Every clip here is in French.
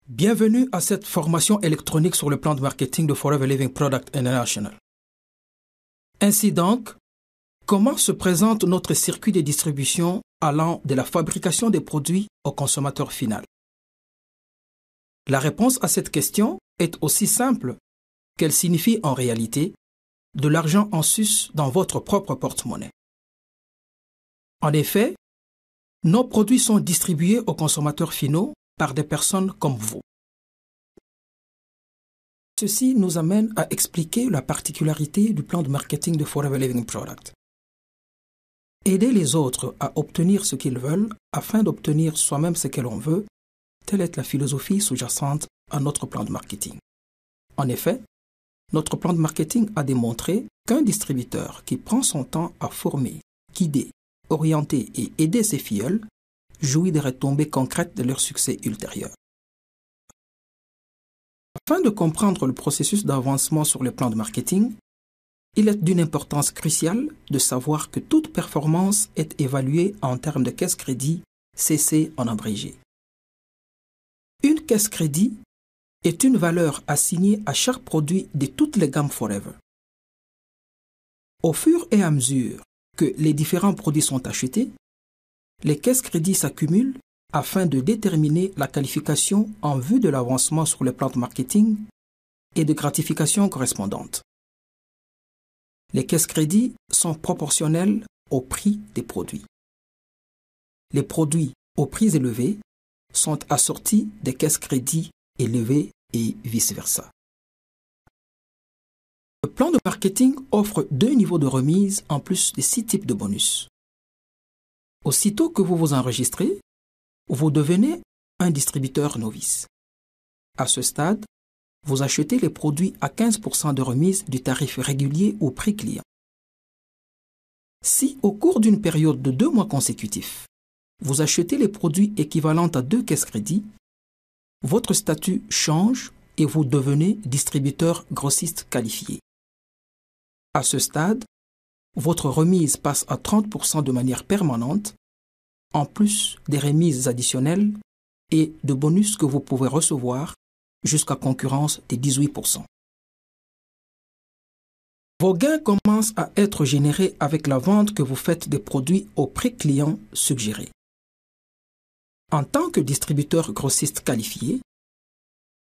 Bienvenue à cette formation électronique sur le plan de marketing de Forever Living Product International. Ainsi donc, comment se présente notre circuit de distribution allant de la fabrication des produits au consommateur final? La réponse à cette question est aussi simple qu'elle signifie en réalité de l'argent en sus dans votre propre porte-monnaie. En effet, nos produits sont distribués aux consommateurs finaux par des personnes comme vous. Ceci nous amène à expliquer la particularité du plan de marketing de Forever Living Product. Aider les autres à obtenir ce qu'ils veulent afin d'obtenir soi-même ce que l'on veut, telle est la philosophie sous-jacente à notre plan de marketing. En effet, notre plan de marketing a démontré qu'un distributeur qui prend son temps à former, guider, orienter et aider ses filleuls jouit des retombées concrètes de leur succès ultérieur. Afin de comprendre le processus d'avancement sur le plan de marketing, il est d'une importance cruciale de savoir que toute performance est évaluée en termes de caisse crédit, CC en abrégé. Une caisse crédit est une valeur assignée à chaque produit de toutes les gammes Forever. Au fur et à mesure que les différents produits sont achetés, les caisses crédits s'accumulent afin de déterminer la qualification en vue de l'avancement sur le plan de marketing et de gratification correspondante. Les caisses crédits sont proportionnelles au prix des produits. Les produits aux prix élevés sont assortis des caisses crédits élevées et vice-versa. Le plan de marketing offre 2 niveaux de remise en plus de 6 types de bonus. Aussitôt que vous vous enregistrez, vous devenez un distributeur novice. À ce stade, vous achetez les produits à 15% de remise du tarif régulier au prix client. Si au cours d'une période de 2 mois consécutifs, vous achetez les produits équivalents à 2 caisses crédits, votre statut change et vous devenez distributeur grossiste qualifié. À ce stade, votre remise passe à 30% de manière permanente, en plus des remises additionnelles et de bonus que vous pouvez recevoir jusqu'à concurrence des 18%. Vos gains commencent à être générés avec la vente que vous faites des produits au prix client suggéré. En tant que distributeur grossiste qualifié,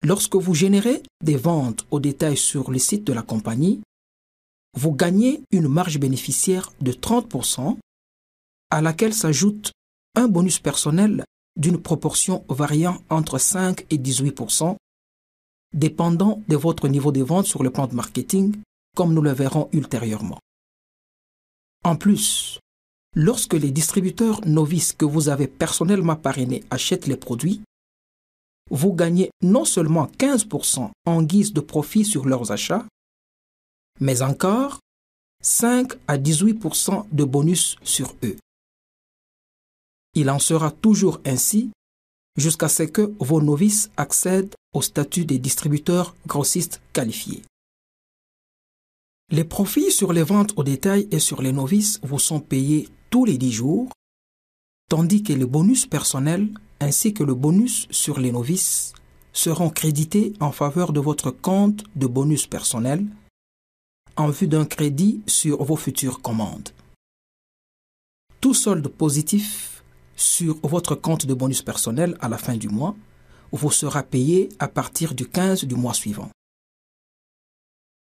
lorsque vous générez des ventes au détail sur le site de la compagnie, vous gagnez une marge bénéficiaire de 30% à laquelle s'ajoute un bonus personnel d'une proportion variant entre 5 et 18%, dépendant de votre niveau de vente sur le plan de marketing, comme nous le verrons ultérieurement. En plus, lorsque les distributeurs novices que vous avez personnellement parrainés achètent les produits, vous gagnez non seulement 15% en guise de profit sur leurs achats, mais encore 5 à 18% de bonus sur eux. Il en sera toujours ainsi jusqu'à ce que vos novices accèdent au statut des distributeurs grossistes qualifiés. Les profits sur les ventes au détail et sur les novices vous sont payés tous les 10 jours, tandis que les bonus personnels ainsi que le bonus sur les novices seront crédités en faveur de votre compte de bonus personnel en vue d'un crédit sur vos futures commandes. Tout solde positif sur votre compte de bonus personnel à la fin du mois vous sera payé à partir du 15 du mois suivant.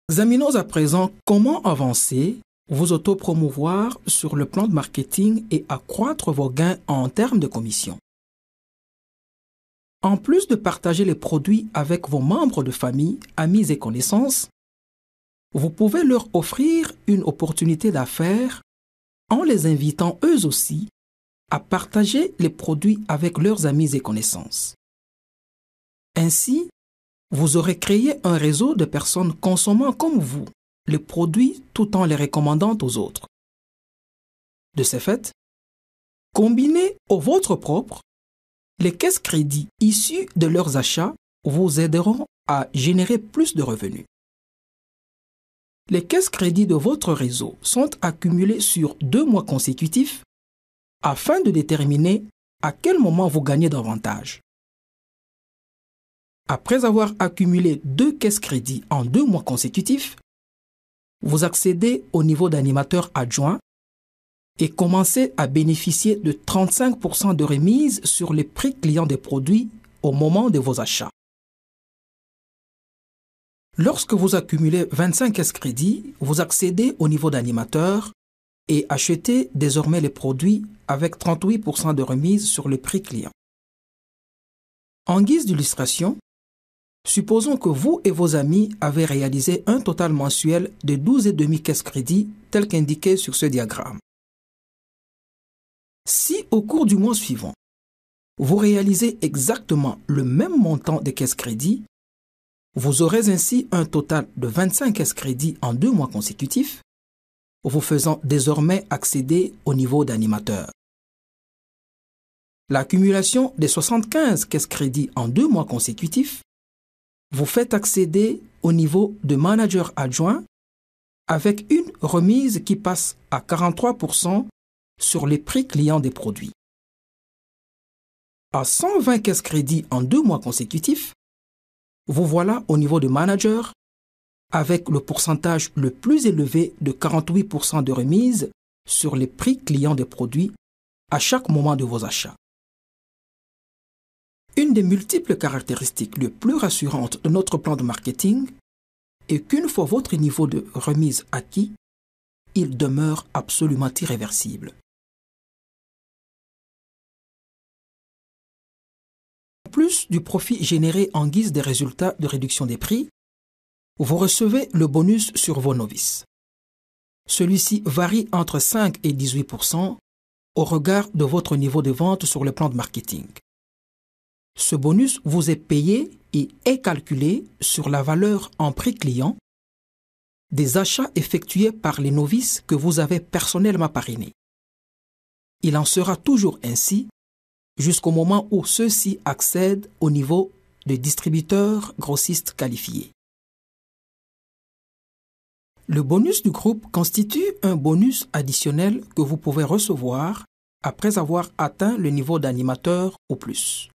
Examinons à présent comment avancer, vous autopromouvoir sur le plan de marketing et accroître vos gains en termes de commission. En plus de partager les produits avec vos membres de famille, amis et connaissances, vous pouvez leur offrir une opportunité d'affaires en les invitant eux aussi à partager les produits avec leurs amis et connaissances. Ainsi, vous aurez créé un réseau de personnes consommant comme vous les produits tout en les recommandant aux autres. De ce fait, combinés au vôtre propre, les caisses crédits issues de leurs achats vous aideront à générer plus de revenus. Les caisses crédits de votre réseau sont accumulées sur 2 mois consécutifs afin de déterminer à quel moment vous gagnez davantage. Après avoir accumulé 2 caisses crédits en 2 mois consécutifs, vous accédez au niveau d'animateur adjoint et commencez à bénéficier de 35% de remise sur les prix clients des produits au moment de vos achats. Lorsque vous accumulez 25 caisses crédits, vous accédez au niveau d'animateur et achetez désormais les produits avec 38% de remise sur le prix client. En guise d'illustration, supposons que vous et vos amis avez réalisé un total mensuel de 12,5 caisses crédits tel qu'indiqué sur ce diagramme. Si au cours du mois suivant, vous réalisez exactement le même montant de caisses crédits, vous aurez ainsi un total de 25 caisses crédits en 2 mois consécutifs, vous faisant désormais accéder au niveau d'animateur. L'accumulation des 75 caisses crédits en 2 mois consécutifs vous fait accéder au niveau de manager adjoint avec une remise qui passe à 43% sur les prix clients des produits. À 120 caisses crédits en 2 mois consécutifs, vous voilà au niveau de manager avec le pourcentage le plus élevé de 48% de remise sur les prix clients des produits à chaque moment de vos achats. Une des multiples caractéristiques les plus rassurantes de notre plan de marketing est qu'une fois votre niveau de remise acquis, il demeure absolument irréversible. En plus du profit généré en guise des résultats de réduction des prix, vous recevez le bonus sur vos novices. Celui-ci varie entre 5 et 18% au regard de votre niveau de vente sur le plan de marketing. Ce bonus vous est payé et est calculé sur la valeur en prix client des achats effectués par les novices que vous avez personnellement parrainés. Il en sera toujours ainsi jusqu'au moment où ceux-ci accèdent au niveau de distributeurs grossistes qualifiés. Le bonus du groupe constitue un bonus additionnel que vous pouvez recevoir après avoir atteint le niveau d'animateur ou plus.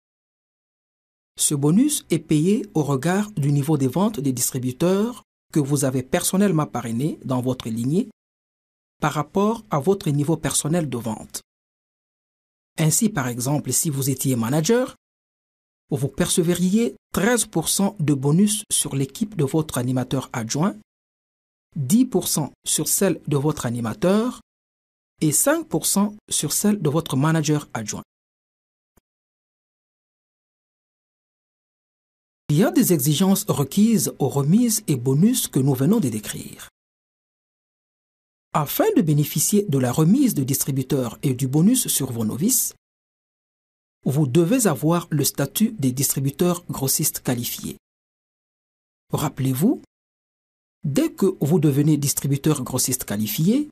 Ce bonus est payé au regard du niveau des ventes des distributeurs que vous avez personnellement parrainé dans votre lignée par rapport à votre niveau personnel de vente. Ainsi, par exemple, si vous étiez manager, vous percevriez 13% de bonus sur l'équipe de votre animateur adjoint, 10% sur celle de votre animateur et 5% sur celle de votre manager adjoint. Il y a des exigences requises aux remises et bonus que nous venons de décrire. Afin de bénéficier de la remise de distributeur et du bonus sur vos novices, vous devez avoir le statut des distributeurs grossistes qualifiés. Rappelez-vous, dès que vous devenez distributeur grossiste qualifié,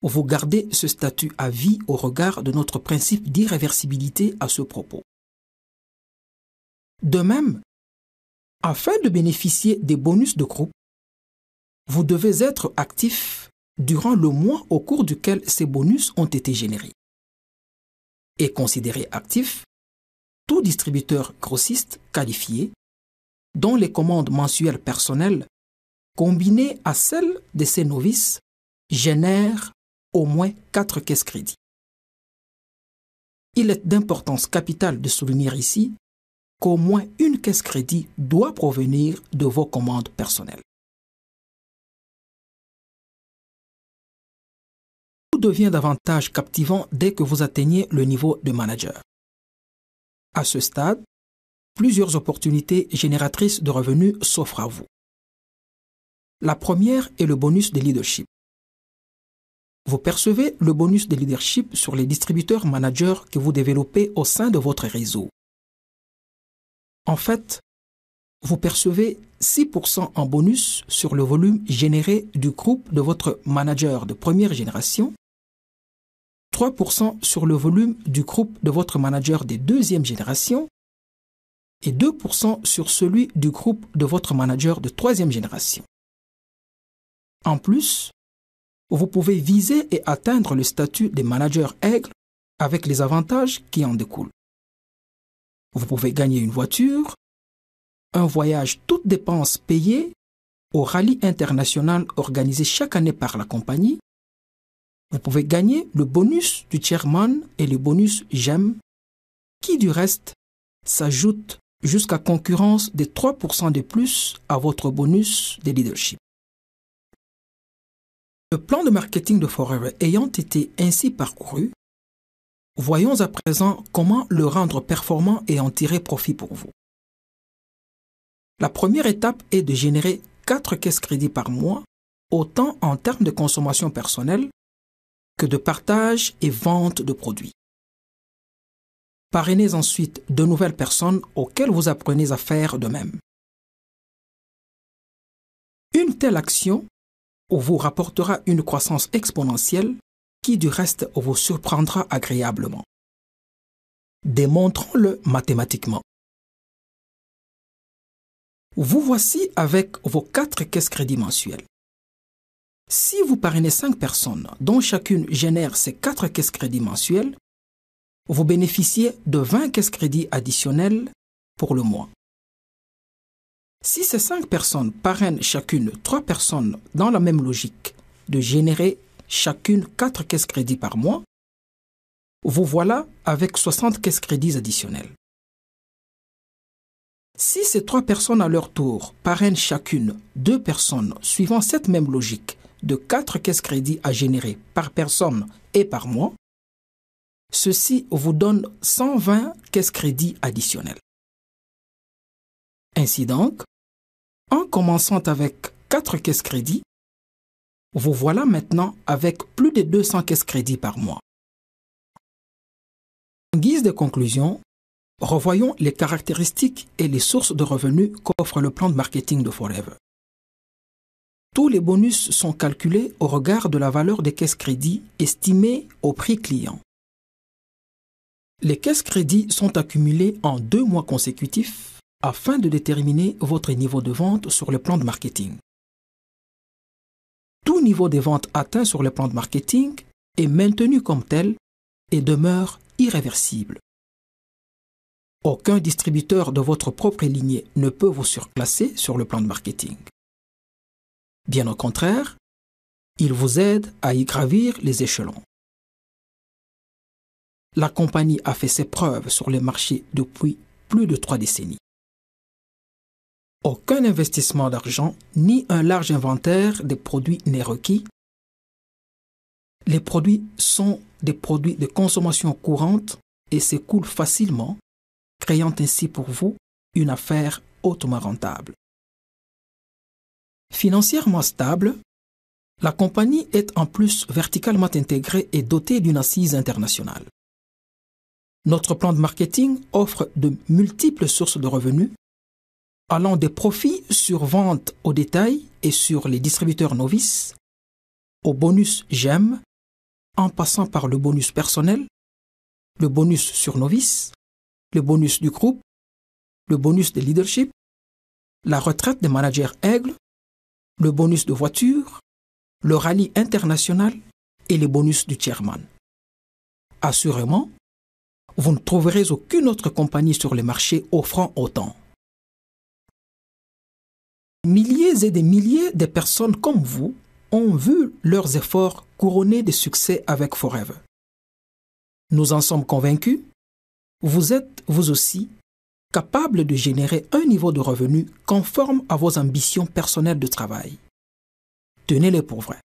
vous gardez ce statut à vie au regard de notre principe d'irréversibilité à ce propos. De même, afin de bénéficier des bonus de groupe, vous devez être actif durant le mois au cours duquel ces bonus ont été générés. Et considéré actif tout distributeur grossiste qualifié dont les commandes mensuelles personnelles combinées à celles de ses novices génèrent au moins 4 caisses crédits. Il est d'importance capitale de souligner ici qu'au moins une caisse crédit doit provenir de vos commandes personnelles. Tout devient davantage captivant dès que vous atteignez le niveau de manager. À ce stade, plusieurs opportunités génératrices de revenus s'offrent à vous. La première est le bonus de leadership. Vous percevez le bonus de leadership sur les distributeurs managers que vous développez au sein de votre réseau. En fait, vous percevez 6% en bonus sur le volume généré du groupe de votre manager de première génération, 3% sur le volume du groupe de votre manager de deuxième génération et 2% sur celui du groupe de votre manager de troisième génération. En plus, vous pouvez viser et atteindre le statut de manager aigle avec les avantages qui en découlent. Vous pouvez gagner une voiture, un voyage toutes dépenses payées au rallye international organisé chaque année par la compagnie, vous pouvez gagner le bonus du chairman et le bonus GEM qui du reste s'ajoute jusqu'à concurrence des 3% de plus à votre bonus de leadership. Le plan de marketing de Forever ayant été ainsi parcouru, voyons à présent comment le rendre performant et en tirer profit pour vous. La première étape est de générer 4 caisses crédits par mois, autant en termes de consommation personnelle que de partage et vente de produits. Parrainez ensuite de nouvelles personnes auxquelles vous apprenez à faire de même. Une telle action vous rapportera une croissance exponentielle qui du reste vous surprendra agréablement. Démontrons-le mathématiquement. Vous voici avec vos 4 caisses crédits mensuelles. Si vous parrainez 5 personnes dont chacune génère ces 4 caisses crédits mensuelles, vous bénéficiez de 20 caisses crédits additionnelles pour le mois. Si ces 5 personnes parrainent chacune 3 personnes dans la même logique de générer chacune 4 caisses crédits par mois, vous voilà avec 60 caisses crédits additionnelles. Si ces 3 personnes à leur tour parrainent chacune 2 personnes suivant cette même logique de 4 caisses crédits à générer par personne et par mois, ceci vous donne 120 caisses crédits additionnelles. Ainsi donc, en commençant avec 4 caisses crédits, vous voilà maintenant avec plus de 200 caisses crédits par mois. En guise de conclusion, revoyons les caractéristiques et les sources de revenus qu'offre le plan de marketing de Forever. Tous les bonus sont calculés au regard de la valeur des caisses crédits estimées au prix client. Les caisses crédits sont accumulées en 2 mois consécutifs afin de déterminer votre niveau de vente sur le plan de marketing. Tout niveau de vente atteint sur le plan de marketing est maintenu comme tel et demeure irréversible. Aucun distributeur de votre propre lignée ne peut vous surclasser sur le plan de marketing. Bien au contraire, il vous aide à y gravir les échelons. La compagnie a fait ses preuves sur les marchés depuis plus de 3 décennies. Aucun investissement d'argent ni un large inventaire de produits n'est requis. Les produits sont des produits de consommation courante et s'écoulent facilement, créant ainsi pour vous une affaire hautement rentable. Financièrement stable, la compagnie est en plus verticalement intégrée et dotée d'une assise internationale. Notre plan de marketing offre de multiples sources de revenus, allant des profits sur vente au détail et sur les distributeurs novices, au bonus GEM, en passant par le bonus personnel, le bonus sur novice, le bonus du groupe, le bonus de leadership, la retraite des managers aigles, le bonus de voiture, le rallye international et les bonus du chairman. Assurément, vous ne trouverez aucune autre compagnie sur le marché offrant autant. Milliers et des milliers de personnes comme vous ont vu leurs efforts couronnés de succès avec Forever. Nous en sommes convaincus, vous êtes, vous aussi, capable de générer un niveau de revenu conforme à vos ambitions personnelles de travail. Tenez-les pour vrai.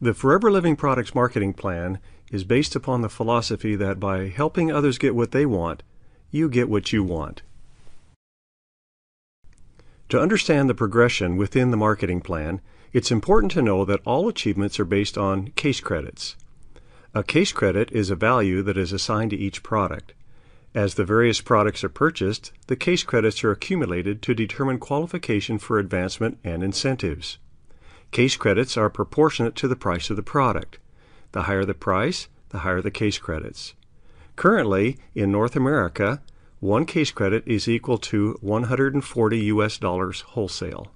The Forever Living Products marketing plan is based upon the philosophy that by helping others get what they want, you get what you want. To understand the progression within the marketing plan, it's important to know that all achievements are based on case credits. A case credit is a value that is assigned to each product. As the various products are purchased, the case credits are accumulated to determine qualification for advancement and incentives. Case credits are proportionate to the price of the product. The higher the price, the higher the case credits. Currently, in North America, one case credit is equal to $140 wholesale.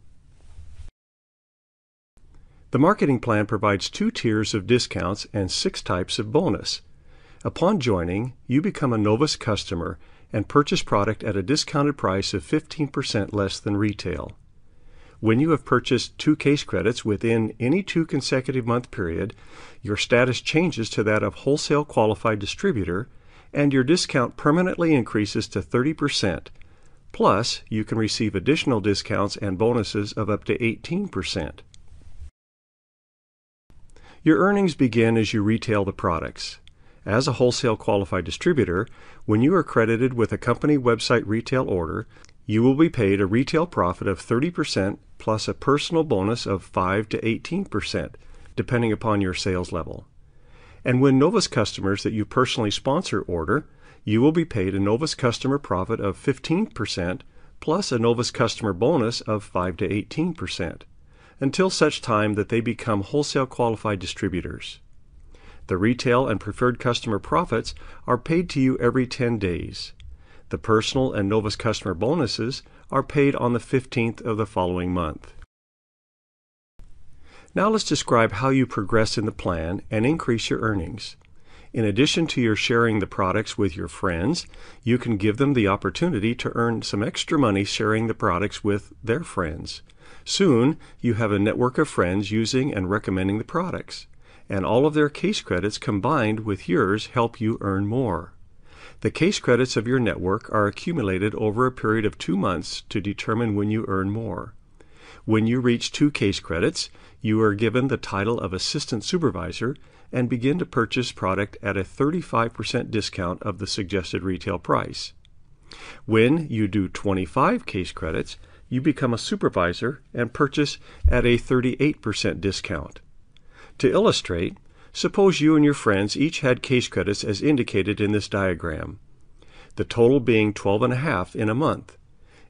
The marketing plan provides 2 tiers of discounts and 6 types of bonus. Upon joining, you become a Novus customer and purchase product at a discounted price of 15% less than retail. When you have purchased 2 case credits within any 2 consecutive month period, your status changes to that of wholesale qualified distributor, and your discount permanently increases to 30%. Plus, you can receive additional discounts and bonuses of up to 18%. Your earnings begin as you retail the products. As a wholesale qualified distributor, when you are credited with a company website retail order, you will be paid a retail profit of 30% plus a personal bonus of 5 to 18%, depending upon your sales level. And when Novus customers that you personally sponsor order, you will be paid a Novus customer profit of 15% plus a Novus customer bonus of 5 to 18%, until such time that they become wholesale qualified distributors. The retail and preferred customer profits are paid to you every 10 days. The personal and Novus customer bonuses are paid on the 15th of the following month. Now let's describe how you progress in the plan and increase your earnings. In addition to your sharing the products with your friends, you can give them the opportunity to earn some extra money sharing the products with their friends. Soon, you have a network of friends using and recommending the products, and all of their case credits combined with yours help you earn more. The case credits of your network are accumulated over a period of 2 months to determine when you earn more. When you reach 2 case credits, you are given the title of Assistant Supervisor and begin to purchase product at a 35% discount of the suggested retail price. When you do 25 case credits, you become a supervisor and purchase at a 38% discount. To illustrate, suppose you and your friends each had case credits as indicated in this diagram, the total being 12.5 in a month.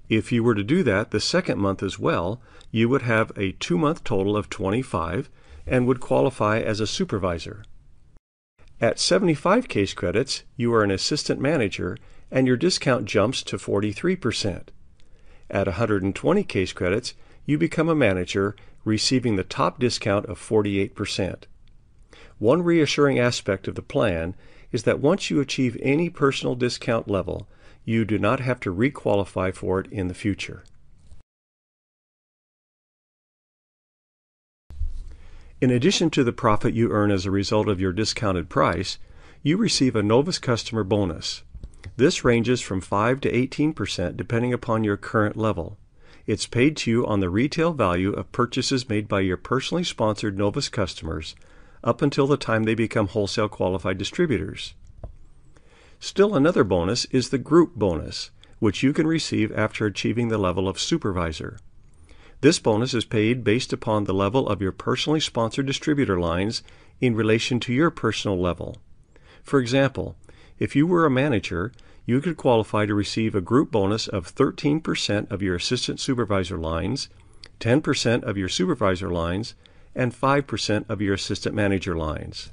If you were to do that the second month as well, you would have a 2-month total of 25 and would qualify as a supervisor. At 75 case credits, you are an assistant manager and your discount jumps to 43%. At 120 case credits, you become a manager, receiving the top discount of 48%. One reassuring aspect of the plan is that once you achieve any personal discount level, you do not have to requalify for it in the future. In addition to the profit you earn as a result of your discounted price, you receive a Novus customer bonus. This ranges from 5 to 18% depending upon your current level. It's paid to you on the retail value of purchases made by your personally sponsored Novus customers up until the time they become wholesale qualified distributors. Still another bonus is the group bonus, which you can receive after achieving the level of supervisor. This bonus is paid based upon the level of your personally sponsored distributor lines in relation to your personal level. For example, if you were a manager, you could qualify to receive a group bonus of 13% of your assistant supervisor lines, 10% of your supervisor lines, and 5% of your assistant manager lines.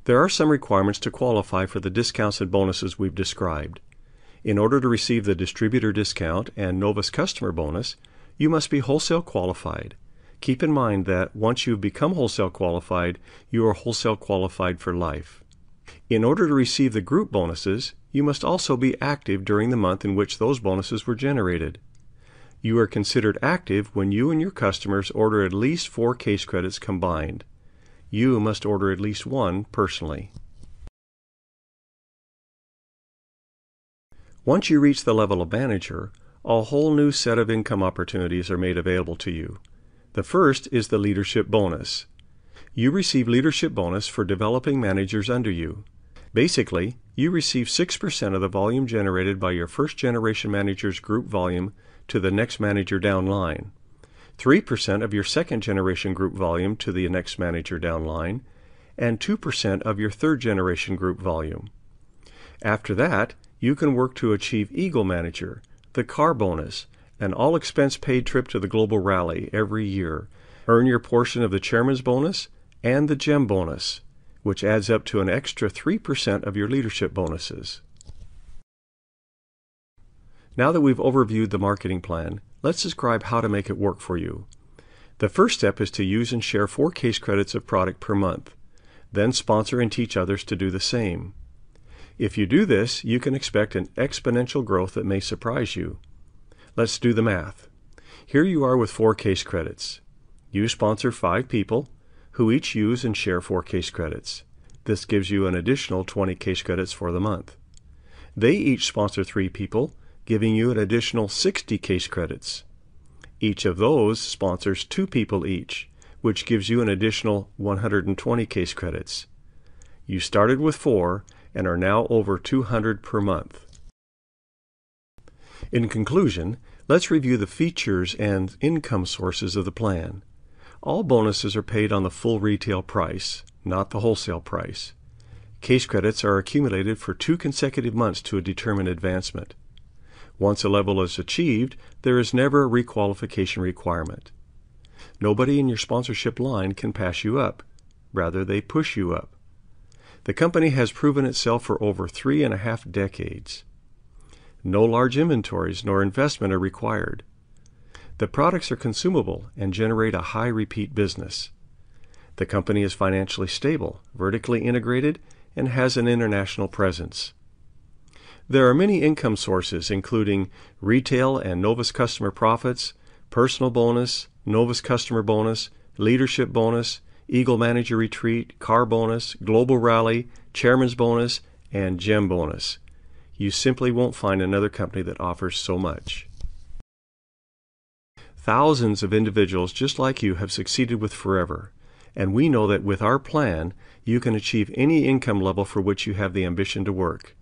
There are some requirements to qualify for the discounts and bonuses we've described. In order to receive the distributor discount and Novus customer bonus, you must be wholesale qualified. Keep in mind that once you've become wholesale qualified, you are wholesale qualified for life. In order to receive the group bonuses, you must also be active during the month in which those bonuses were generated. You are considered active when you and your customers order at least 4 case credits combined. You must order at least 1 personally. Once you reach the level of manager, a whole new set of income opportunities are made available to you. The first is the leadership bonus. You receive leadership bonus for developing managers under you. Basically, you receive 6% of the volume generated by your first-generation manager's group volume to the next manager down line, 3% of your second-generation group volume to the next manager down line, and 2% of your third-generation group volume. After that, you can work to achieve Eagle Manager, the car bonus, an all-expense-paid trip to the Global Rally every year, earn your portion of the Chairman's bonus, and the GEM bonus, which adds up to an extra 3% of your leadership bonuses. Now that we've overviewed the marketing plan, let's describe how to make it work for you. The first step is to use and share 4 case credits of product per month. Then sponsor and teach others to do the same. If you do this, you can expect an exponential growth that may surprise you. Let's do the math. Here you are with 4 case credits. You sponsor 5 people, who each use and share 4 case credits. This gives you an additional 20 case credits for the month. They each sponsor 3 people, giving you an additional 60 case credits. Each of those sponsors 2 people each, which gives you an additional 120 case credits. You started with 4 and are now over 200 per month. In conclusion, let's review the features and income sources of the plan. All bonuses are paid on the full retail price, not the wholesale price. Case credits are accumulated for 2 consecutive months to a determined advancement. Once a level is achieved, there is never a requalification requirement. Nobody in your sponsorship line can pass you up. Rather, they push you up. The company has proven itself for over 3.5 decades. No large inventories nor investment are required. The products are consumable and generate a high repeat business. The company is financially stable, vertically integrated, and has an international presence. There are many income sources, including retail and Novus customer profits, personal bonus, Novus customer bonus, leadership bonus, Eagle Manager Retreat, car bonus, global rally, chairman's bonus, and GEM bonus. You simply won't find another company that offers so much. Thousands of individuals just like you have succeeded with Forever, and we know that with our plan, you can achieve any income level for which you have the ambition to work.